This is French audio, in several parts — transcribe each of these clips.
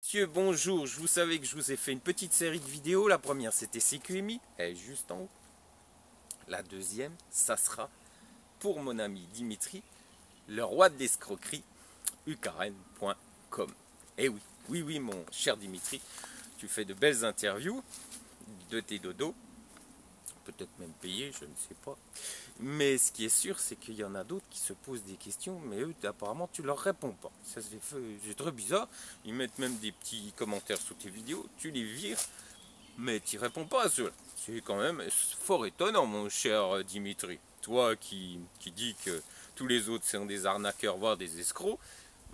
Messieurs, bonjour, je vous savais que je vous ai fait une petite série de vidéos. La première c'était CQMI, elle est juste en haut. La deuxième, ça sera pour mon ami Dimitri, le roi de l'escroquerie, ucaren.com. Eh oui, oui, mon cher Dimitri, tu fais de belles interviews de tes dodos, peut-être même payé, je ne sais pas. Mais ce qui est sûr, c'est qu'il y en a d'autres qui se posent des questions, mais eux, apparemment, tu leur réponds pas. Ça, c'est très bizarre. Ils mettent même des petits commentaires sous tes vidéos, tu les vires, mais tu réponds pas à ceux-là. C'est quand même fort étonnant, mon cher Dimitri. Toi qui dis que tous les autres sont des arnaqueurs, voire des escrocs,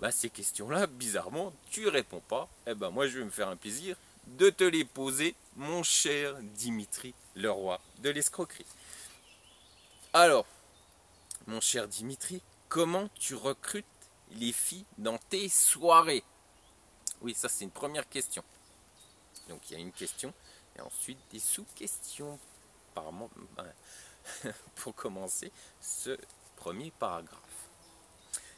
bah ces questions-là, bizarrement, tu réponds pas. Eh ben moi, je vais me faire un plaisir de te les poser, mon cher Dimitri, le roi de l'escroquerie. Alors, mon cher Dimitri, comment tu recrutes les filles dans tes soirées? Oui, ça c'est une première question. Donc il y a une question et ensuite des sous-questions. Apparemment, pour commencer ce premier paragraphe.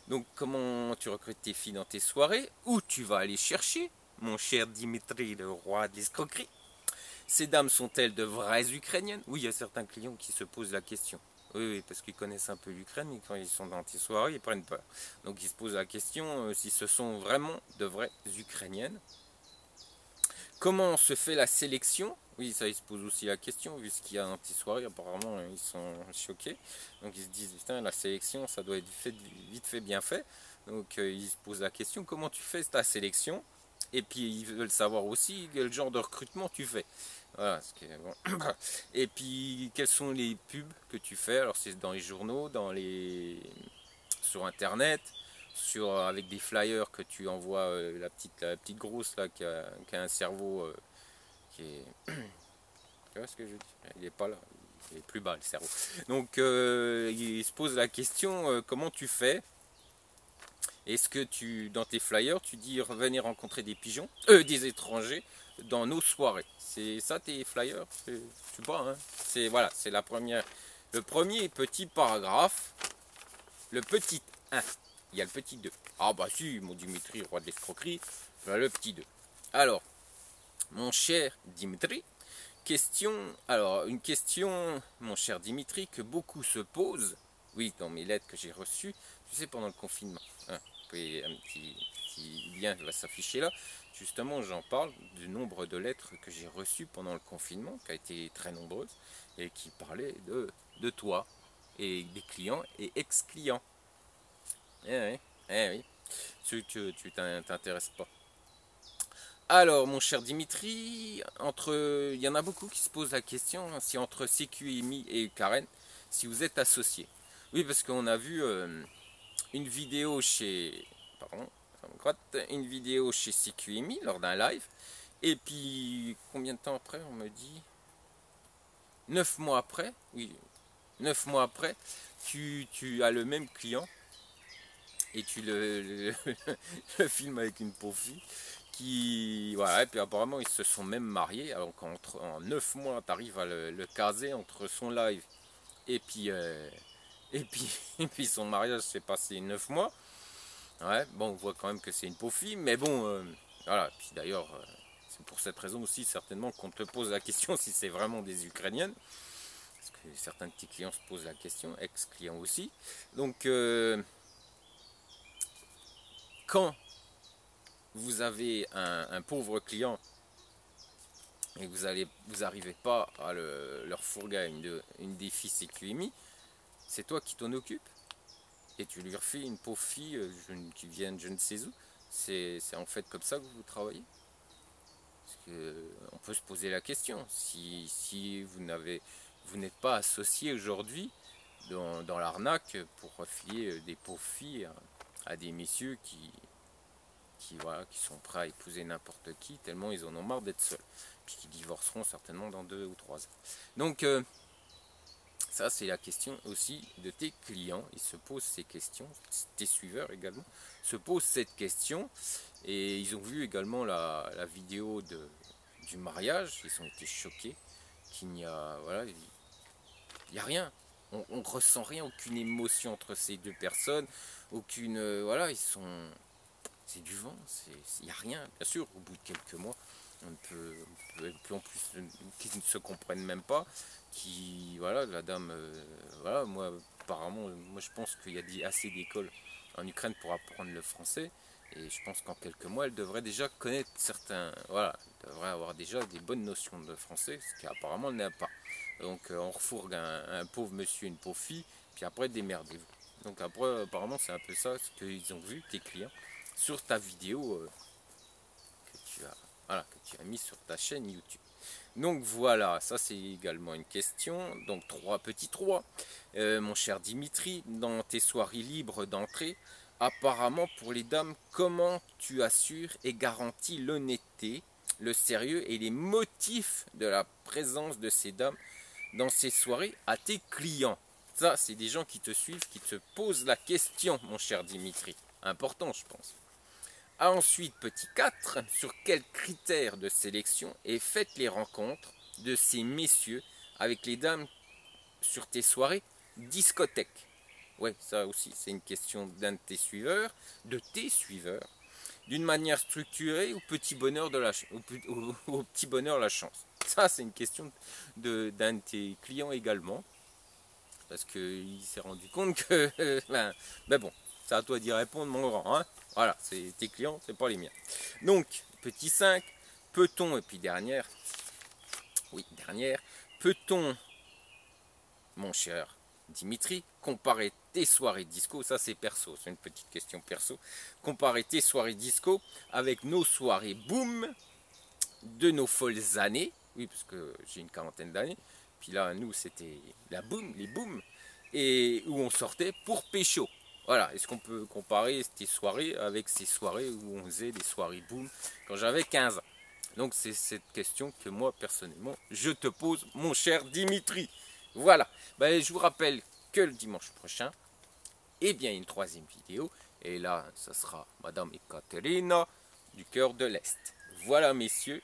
Donc comment tu recrutes tes filles dans tes soirées? Où tu vas aller chercher, mon cher Dimitri, le roi de l'escroquerie? Ces dames sont-elles de vraies Ukrainiennes? Oui, il y a certains clients qui se posent la question. Oui, parce qu'ils connaissent un peu l'Ukraine, et quand ils sont dans tes soirées, ils prennent peur. Donc ils se posent la question si ce sont vraiment de vraies Ukrainiennes. Comment se fait la sélection? Oui, ça, ils se posent aussi la question, vu ce qu'il y a dans tes soirées, apparemment, ils sont choqués. Donc ils se disent, putain, la sélection, ça doit être vite fait, bien fait. Donc ils se posent la question, comment tu fais ta sélection? Et puis ils veulent savoir aussi quel genre de recrutement tu fais. Voilà, bon. Et puis quels sont les pubs que tu fais? Alors c'est dans les journaux, sur internet, avec des flyers que tu envoies, la petite grosse là qui a un cerveau qui est. Tu vois ce que je dis? Il n'est pas là, il est plus bas le cerveau. Donc il se pose la question comment tu fais? Est-ce que dans tes flyers, tu dis venez rencontrer des pigeons, des étrangers dans nos soirées? C'est ça tes flyers? Je sais pas, hein. Voilà, c'est le premier petit paragraphe, le petit 1. Il y a le petit 2. Ah bah si, mon Dimitri, roi de l'escroquerie, le petit 2. Alors, mon cher Dimitri, une question, mon cher Dimitri, que beaucoup se posent, oui, dans mes lettres que j'ai reçues, tu sais, pendant le confinement. Hein, un petit lien va s'afficher là. Justement, j'en parle du nombre de lettres que j'ai reçues pendant le confinement, qui a été très nombreuse, et qui parlaient de toi, et des clients et ex-clients. Oui, ceux que tu t'intéresses pas. Alors, mon cher Dimitri, il y en a beaucoup qui se posent la question si entre CQMI et Karen, si vous êtes associés. Oui, parce qu'on a vu une vidéo pardon, une vidéo chez CQMI lors d'un live. Et puis, combien de temps après, on me dit 9 mois après, oui, 9 mois après, tu as le même client et tu le filmes avec une pauvre fille voilà, et puis apparemment ils se sont même mariés. Alors en 9 mois tu arrives à le caser entre son live et puis et puis et puis son mariage s'est passé 9 mois. Ouais, bon, on voit quand même que c'est une pauvre fille, mais bon voilà. Puis d'ailleurs c'est pour cette raison aussi certainement qu'on te pose la question si c'est vraiment des Ukrainiennes, parce que certains petits clients se posent la question, ex-clients aussi. Donc quand vous avez un pauvre client et que vous n'arrivez pas à leur fourguer une des filles CQMI, c'est toi qui t'en occupes et tu lui refais une pauvre fille qui vient je ne sais où. C'est en fait comme ça que vous travaillez? Parce que, on peut se poser la question, si vous n'êtes pas associé aujourd'hui dans l'arnaque pour refiler des pauvres filles à des messieurs voilà, qui sont prêts à épouser n'importe qui, tellement ils en ont marre d'être seuls. Puis qui divorceront certainement dans 2 ou 3 ans. Donc, ça, c'est la question aussi de tes clients. Ils se posent ces questions. Tes suiveurs également se posent cette question. Et ils ont vu également la vidéo du mariage. Ils ont été choqués qu'il n'y a, voilà, il n'y a rien. On ne ressent rien, aucune émotion entre ces deux personnes. Aucune. Voilà, ils sont. c'est du vent, il n'y a rien. Bien sûr, au bout de quelques mois, on peut en plus, qui ne se comprennent même pas, qui, voilà, la dame, voilà, moi, apparemment, moi je pense qu'il y a assez d'écoles en Ukraine pour apprendre le français, et je pense qu'en quelques mois, elle devrait déjà connaître certains, voilà, elle devrait avoir déjà des bonnes notions de français, ce qui apparemment n'est pas. Donc on refourgue un pauvre monsieur, une pauvre fille, puis après démerdez-vous. Donc après, apparemment, c'est un peu ça ce qu'ils ont vu, tes clients, sur ta vidéo voilà, que tu as mis sur ta chaîne YouTube. Donc voilà, ça c'est également une question. Donc petit 3. Mon cher Dimitri, dans tes soirées libres d'entrée, apparemment pour les dames, comment tu assures et garantis l'honnêteté, le sérieux et les motifs de la présence de ces dames dans ces soirées à tes clients? Ça, c'est des gens qui te suivent, qui te posent la question, mon cher Dimitri. Important, je pense. Ensuite, petit 4, sur quels critères de sélection est faites les rencontres de ces messieurs avec les dames sur tes soirées discothèques? Ouais, ça aussi, c'est une question d'un de tes suiveurs, d'une manière structurée au petit bonheur de au petit bonheur la chance. Ça, c'est une question d'un de tes clients également, parce qu'il s'est rendu compte que, ben bon, c'est à toi d'y répondre, mon grand, hein. Voilà, c'est tes clients, c'est pas les miens. Donc, petit 5, peut-on, et puis dernière, peut-on, mon cher Dimitri, comparer tes soirées disco, ça c'est perso, c'est une petite question perso, comparer tes soirées disco avec nos soirées boom de nos folles années, oui, parce que j'ai une quarantaine d'années, puis là, nous, c'était la boom, les booms, et où on sortait pour pécho. Voilà, est-ce qu'on peut comparer ces soirées avec ces soirées où on faisait des soirées boom quand j'avais 15 ans? Donc c'est cette question que moi, personnellement, je te pose, mon cher Dimitri. Voilà, ben, je vous rappelle que le dimanche prochain, eh bien, une troisième vidéo, et là, ça sera Madame Ekaterina du cœur de l'Est. Voilà, messieurs,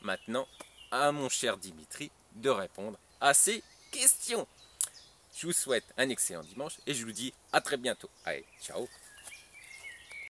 maintenant, à mon cher Dimitri de répondre à ces questions. Je vous souhaite un excellent dimanche et je vous dis à très bientôt. Allez, ciao!